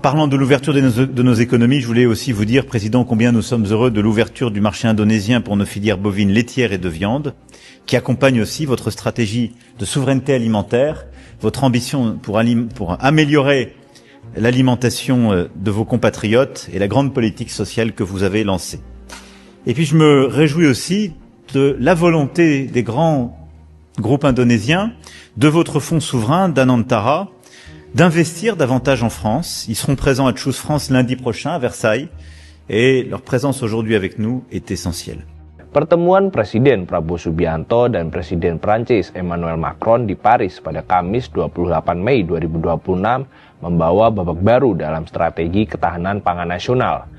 Parlant de l'ouverture de nos économies, je voulais aussi vous dire, Président, combien nous sommes heureux de l'ouverture du marché indonésien pour nos filières bovines laitières et de viande, qui accompagne aussi votre stratégie de souveraineté alimentaire, votre ambition pour améliorer l'alimentation de vos compatriotes et la grande politique sociale que vous avez lancée. Et puis je me réjouis aussi de la volonté des grands groupes indonésiens, de votre fonds souverain, d'Anantara, d'investir davantage en France. Ils seront présents à Choose France lundi prochain à Versailles et leur présence aujourd'hui avec nous est essentielle. Pertemuan Presiden Prabowo Subianto dan Presiden Prancis Emmanuel Macron di Paris pada Kamis 28 Mei 2026 membawa babak baru dalam strategi ketahanan pangan nasional.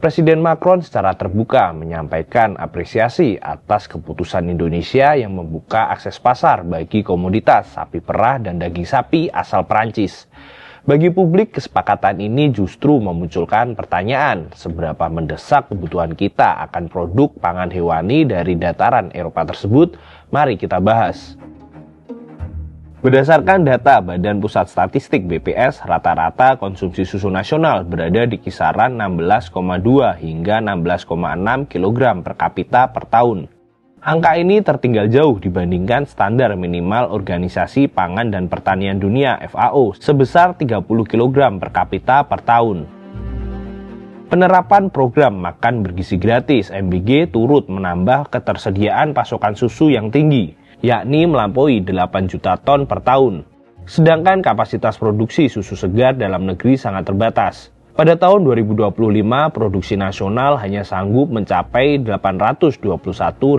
Presiden Macron secara terbuka menyampaikan apresiasi atas keputusan Indonesia yang membuka akses pasar bagi komoditas sapi perah dan daging sapi asal Perancis. Bagi publik, kesepakatan ini justru memunculkan pertanyaan seberapa mendesak kebutuhan kita akan produk pangan hewani dari dataran Eropa tersebut. Mari kita bahas. Berdasarkan data Badan Pusat Statistik BPS, rata-rata konsumsi susu nasional berada di kisaran 16,2 hingga 16,6 kg per kapita per tahun. Angka ini tertinggal jauh dibandingkan standar minimal Organisasi Pangan dan Pertanian Dunia FAO sebesar 30 kg per kapita per tahun. Penerapan program makan bergizi gratis MBG turut menambah ketersediaan pasokan susu yang tinggi, yakni melampaui 8 juta ton per tahun. Sedangkan kapasitas produksi susu segar dalam negeri sangat terbatas. Pada tahun 2025, produksi nasional hanya sanggup mencapai 821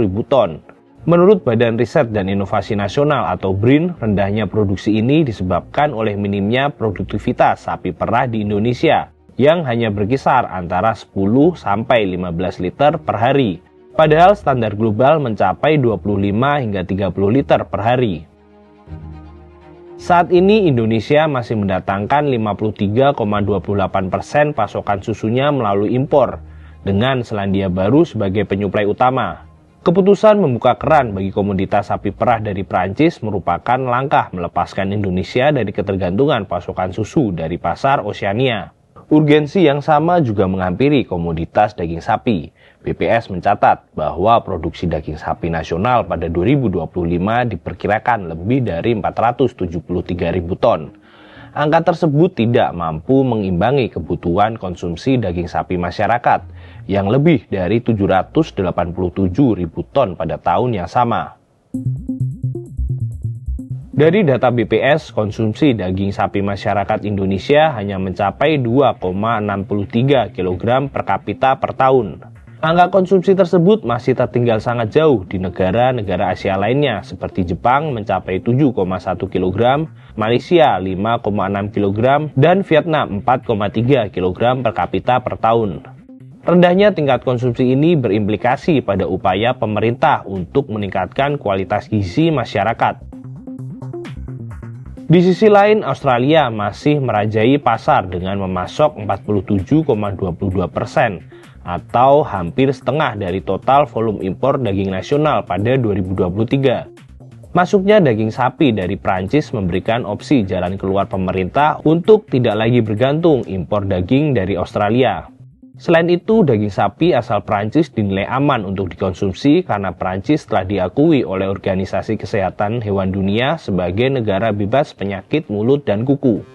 ribu ton. Menurut Badan Riset dan Inovasi Nasional atau BRIN, rendahnya produksi ini disebabkan oleh minimnya produktivitas sapi perah di Indonesia, yang hanya berkisar antara 10 sampai 15 liter per hari. Padahal standar global mencapai 25 hingga 30 liter per hari. Saat ini Indonesia masih mendatangkan 53,28% pasokan susunya melalui impor, dengan Selandia Baru sebagai penyuplai utama. Keputusan membuka keran bagi komoditas sapi perah dari Prancis merupakan langkah melepaskan Indonesia dari ketergantungan pasokan susu dari pasar Oseania. Urgensi yang sama juga menghampiri komoditas daging sapi. BPS mencatat bahwa produksi daging sapi nasional pada 2025 diperkirakan lebih dari 473 ribu ton. Angka tersebut tidak mampu mengimbangi kebutuhan konsumsi daging sapi masyarakat yang lebih dari 787 ribu ton pada tahun yang sama. Dari data BPS, konsumsi daging sapi masyarakat Indonesia hanya mencapai 2,63 kg per kapita per tahun. Angka konsumsi tersebut masih tertinggal sangat jauh di negara-negara Asia lainnya seperti Jepang mencapai 7,1 kg, Malaysia 5,6 kg, dan Vietnam 4,3 kg per kapita per tahun. Rendahnya tingkat konsumsi ini berimplikasi pada upaya pemerintah untuk meningkatkan kualitas gizi masyarakat. Di sisi lain, Australia masih merajai pasar dengan memasok 47,22%, atau hampir setengah dari total volume impor daging nasional pada 2023. Masuknya daging sapi dari Prancis memberikan opsi jalan keluar pemerintah untuk tidak lagi bergantung impor daging dari Australia. Selain itu, daging sapi asal Prancis dinilai aman untuk dikonsumsi karena Prancis telah diakui oleh Organisasi Kesehatan Hewan Dunia sebagai negara bebas penyakit mulut dan kuku.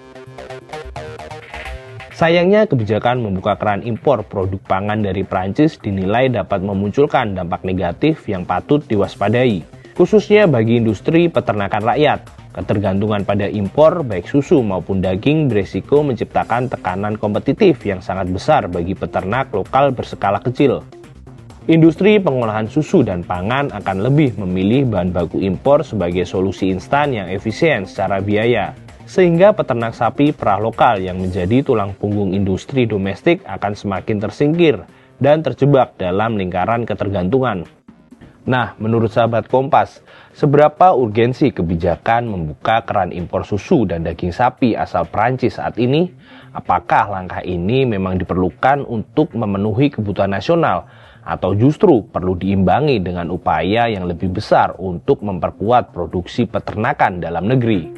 Sayangnya, kebijakan membuka keran impor produk pangan dari Prancis dinilai dapat memunculkan dampak negatif yang patut diwaspadai, khususnya bagi industri peternakan rakyat. Ketergantungan pada impor, baik susu maupun daging, beresiko menciptakan tekanan kompetitif yang sangat besar bagi peternak lokal berskala kecil. Industri pengolahan susu dan pangan akan lebih memilih bahan baku impor sebagai solusi instan yang efisien secara biaya, sehingga peternak sapi perah lokal yang menjadi tulang punggung industri domestik akan semakin tersingkir dan terjebak dalam lingkaran ketergantungan. Nah, menurut sahabat Kompas, seberapa urgensi kebijakan membuka keran impor susu dan daging sapi asal Prancis saat ini? Apakah langkah ini memang diperlukan untuk memenuhi kebutuhan nasional, atau justru perlu diimbangi dengan upaya yang lebih besar untuk memperkuat produksi peternakan dalam negeri?